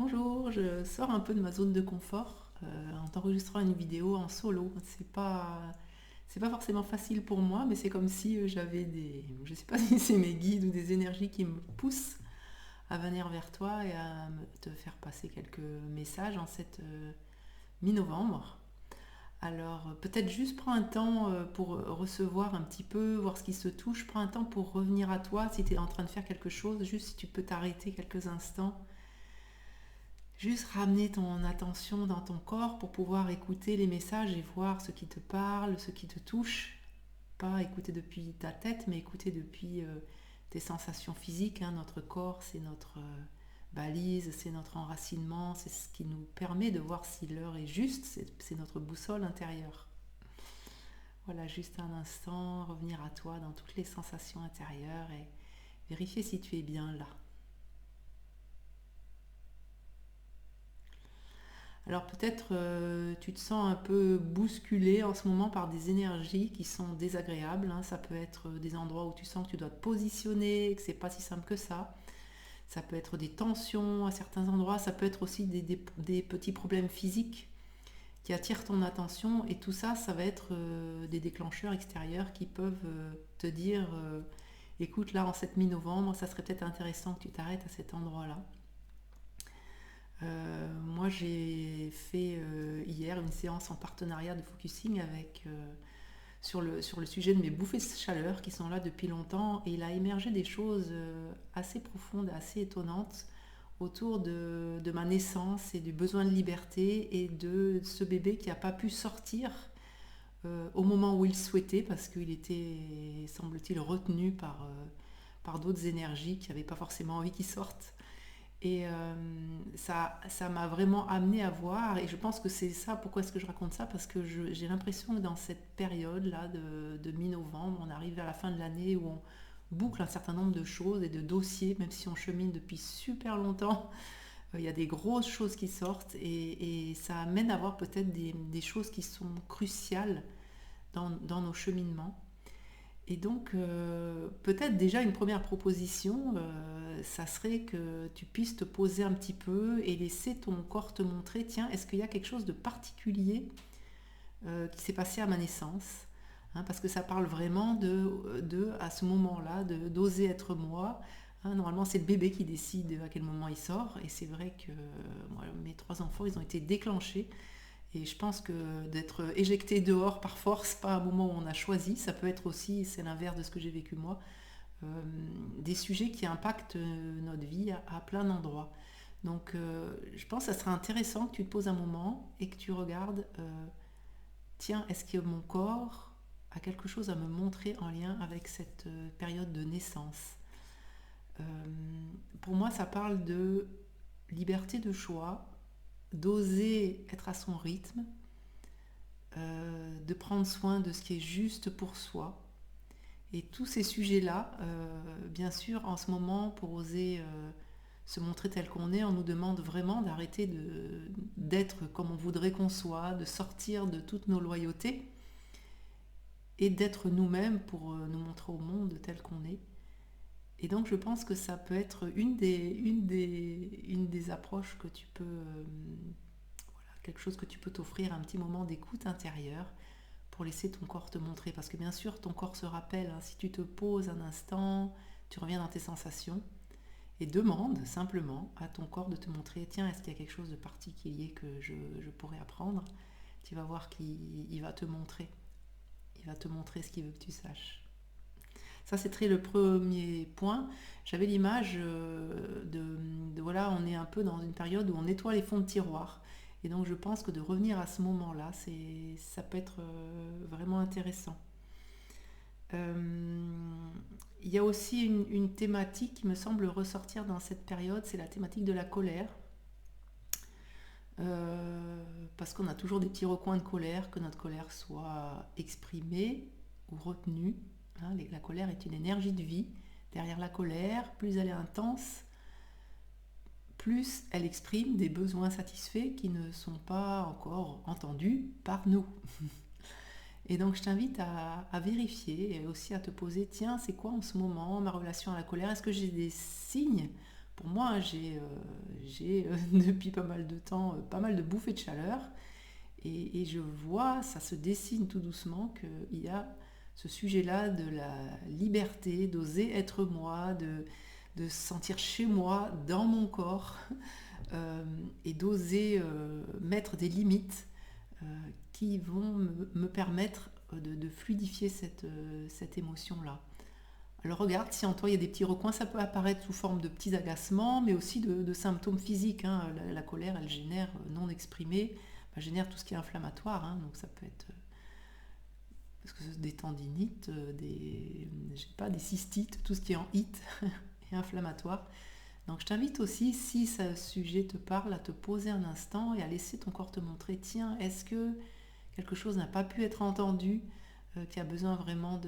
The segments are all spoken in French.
Bonjour, je sors un peu de ma zone de confort en t'enregistrant une vidéo en solo. C'est pas forcément facile pour moi, mais c'est comme si j'avais je sais pas si c'est mes guides ou des énergies qui me poussent à venir vers toi et à te faire passer quelques messages en cette mi-novembre. Alors peut-être juste prends un temps pour recevoir un petit peu, voir ce qui se touche. Prends un temps pour revenir à toi si tu es en train de faire quelque chose, juste si tu peux t'arrêter quelques instants. Juste ramener ton attention dans ton corps pour pouvoir écouter les messages et voir ce qui te parle, ce qui te touche. Pas écouter depuis ta tête, mais écouter depuis tes sensations physiques, hein. Notre corps, c'est notre balise, c'est notre enracinement, c'est ce qui nous permet de voir si l'heure est juste, c'est notre boussole intérieure. Voilà, juste un instant, revenir à toi dans toutes les sensations intérieures et vérifier si tu es bien là. Alors peut-être tu te sens un peu bousculé en ce moment par des énergies qui sont désagréables, hein. Ça peut être des endroits où tu sens que tu dois te positionner, que c'est pas si simple que ça. Ça peut être des tensions à certains endroits, ça peut être aussi des petits problèmes physiques qui attirent ton attention. Et tout ça, ça va être des déclencheurs extérieurs qui peuvent te dire, écoute, là en cette mi-novembre, ça serait peut-être intéressant que tu t'arrêtes à cet endroit-là. Moi, j'ai fait hier une séance en partenariat de focusing sur le sujet de mes bouffées de chaleur qui sont là depuis longtemps, et il a émergé des choses assez profondes, assez étonnantes autour de ma naissance et du besoin de liberté et de ce bébé qui n'a pas pu sortir au moment où il souhaitait parce qu'il était, semble-t-il, retenu par d'autres énergies qui n'avaient pas forcément envie qu'il sorte. Et ça m'a vraiment amené à voir, et je pense que c'est ça, pourquoi est-ce que je raconte ça, parce que j'ai l'impression que dans cette période-là de mi-novembre, on arrive à la fin de l'année où on boucle un certain nombre de choses et de dossiers, même si on chemine depuis super longtemps, il y a des grosses choses qui sortent, et ça amène à voir peut-être des choses qui sont cruciales dans nos cheminements. Et donc, peut-être déjà une première proposition, ça serait que tu puisses te poser un petit peu et laisser ton corps te montrer, tiens, est-ce qu'il y a quelque chose de particulier qui s'est passé à ma naissance, hein, parce que ça parle vraiment à ce moment-là, d'oser être moi. Hein. Normalement, c'est le bébé qui décide à quel moment il sort, et c'est vrai que moi, mes trois enfants, ils ont été déclenchés. Et je pense que d'être éjecté dehors par force, pas un moment où on a choisi, ça peut être aussi, c'est l'inverse de ce que j'ai vécu moi, des sujets qui impactent notre vie à plein d'endroits. Donc je pense que ça serait intéressant que tu te poses un moment et que tu regardes, tiens, est-ce que mon corps a quelque chose à me montrer en lien avec cette période de naissance. Euh, pour moi, ça parle de liberté de choix, d'oser être à son rythme, de prendre soin de ce qui est juste pour soi. Et tous ces sujets-là, bien sûr, en ce moment, pour oser se montrer tel qu'on est, on nous demande vraiment d'arrêter d'être comme on voudrait qu'on soit, de sortir de toutes nos loyautés et d'être nous-mêmes pour nous montrer au monde tel qu'on est. Et donc je pense que ça peut être une des approches que tu peux, voilà, quelque chose que tu peux t'offrir, un petit moment d'écoute intérieure pour laisser ton corps te montrer. Parce que bien sûr, ton corps se rappelle, hein, si tu te poses un instant, tu reviens dans tes sensations et demande simplement à ton corps de te montrer, tiens, est-ce qu'il y a quelque chose de particulier que je pourrais apprendre. Tu vas voir qu'il va te montrer. Il va te montrer ce qu'il veut que tu saches. Ça, c'est très le premier point. J'avais l'image voilà, on est un peu dans une période où on nettoie les fonds de tiroir. Et donc, je pense que de revenir à ce moment-là, ça peut être vraiment intéressant. Il y a aussi une thématique qui me semble ressortir dans cette période, c'est la thématique de la colère. Parce qu'on a toujours des petits recoins de colère, que notre colère soit exprimée ou retenue. Hein. La colère est une énergie de vie. Derrière la colère, plus elle est intense, plus elle exprime des besoins satisfaits qui ne sont pas encore entendus par nous. Et donc je t'invite à vérifier et aussi à te poser, tiens, c'est quoi en ce moment ma relation à la colère? Est-ce que j'ai des signes? Pour moi, j'ai depuis pas mal de temps pas mal de bouffées de chaleur et je vois, ça se dessine tout doucement qu'il y a ce sujet-là de la liberté, d'oser être moi, de se sentir chez moi, dans mon corps, et d'oser mettre des limites euh, qui vont me permettre de fluidifier cette émotion-là. Alors regarde, si en toi il y a des petits recoins, ça peut apparaître sous forme de petits agacements, mais aussi de symptômes physiques, hein. La colère, elle génère non exprimée, elle génère tout ce qui est inflammatoire, hein. Donc ça peut être parce que des tendinites, je sais pas, des cystites, tout ce qui est en it et inflammatoire. Donc je t'invite aussi, si ce sujet te parle, à te poser un instant et à laisser ton corps te montrer, tiens, est-ce que quelque chose n'a pas pu être entendu, qui a besoin vraiment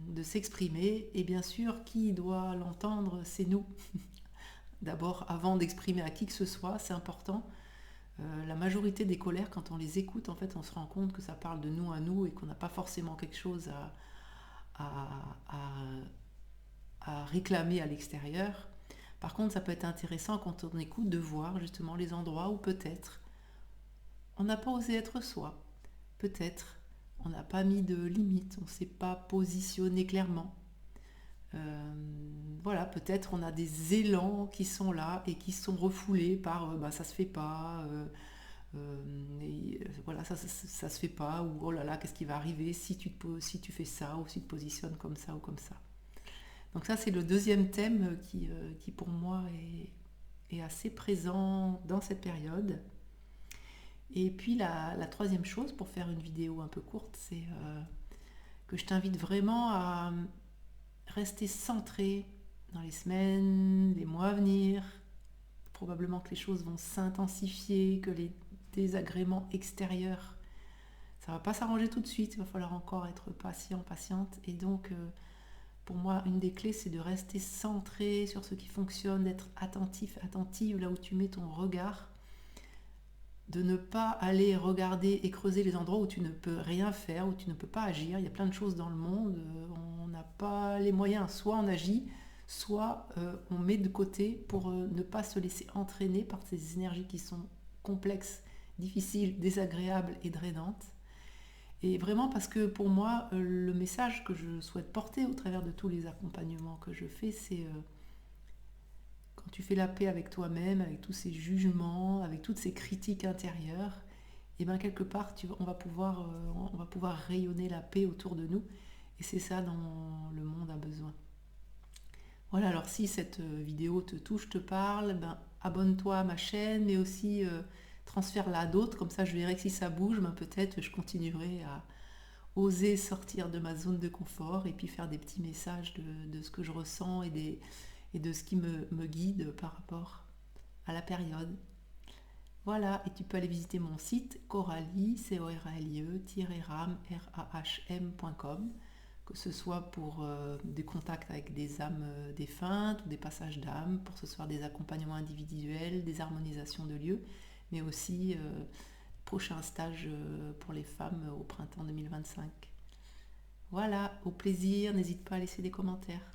de s'exprimer. Et bien sûr, qui doit l'entendre, c'est nous. D'abord, avant d'exprimer à qui que ce soit, c'est important. La majorité des colères, quand on les écoute, en fait, on se rend compte que ça parle de nous à nous et qu'on n'a pas forcément quelque chose à, à réclamer à l'extérieur. Par contre, ça peut être intéressant quand on écoute de voir justement les endroits où peut-être on n'a pas osé être soi. Peut-être on n'a pas mis de limite, on ne s'est pas positionné clairement. Voilà, peut-être on a des élans qui sont là et qui sont refoulés par bah, ça se fait pas, voilà, ça se fait pas, ou oh là là, qu'est-ce qui va arriver si tu fais ça, ou si tu te positionnes comme ça ou comme ça. Donc ça, c'est le deuxième thème qui pour moi est assez présent dans cette période. Et puis la troisième chose, pour faire une vidéo un peu courte, c'est que je t'invite vraiment à rester centré dans les semaines, les mois à venir. Probablement que les choses vont s'intensifier, que les désagréments extérieurs, ça ne va pas s'arranger tout de suite, il va falloir encore être patient, patiente. Et donc, pour moi, une des clés, c'est de rester centré sur ce qui fonctionne, d'être attentif, attentive là où tu mets ton regard, de ne pas aller regarder et creuser les endroits où tu ne peux rien faire, où tu ne peux pas agir. Il y a plein de choses dans le monde, on n'a pas les moyens. Soit on agit, soit on met de côté pour ne pas se laisser entraîner par ces énergies qui sont complexes, difficiles, désagréables et drainantes. Et vraiment parce que pour moi, le message que je souhaite porter au travers de tous les accompagnements que je fais, c'est quand tu fais la paix avec toi-même, avec tous ces jugements, avec toutes ces critiques intérieures, et bien quelque part, on va pouvoir rayonner la paix autour de nous. Et c'est ça dont le monde a besoin. Voilà, alors si cette vidéo te touche, te parle, ben, abonne-toi à ma chaîne, mais aussi transfère-la à d'autres. Comme ça, je verrai que si ça bouge, ben, peut-être je continuerai à oser sortir de ma zone de confort et puis faire des petits messages de ce que je ressens et de ce qui me guide par rapport à la période. Voilà, et tu peux aller visiter mon site Coralie, coralie-ram.com, que ce soit pour des contacts avec des âmes défuntes ou des passages d'âmes, pour ce soit des accompagnements individuels, des harmonisations de lieux, mais aussi prochain stage pour les femmes au printemps 2025. Voilà, au plaisir, n'hésite pas à laisser des commentaires.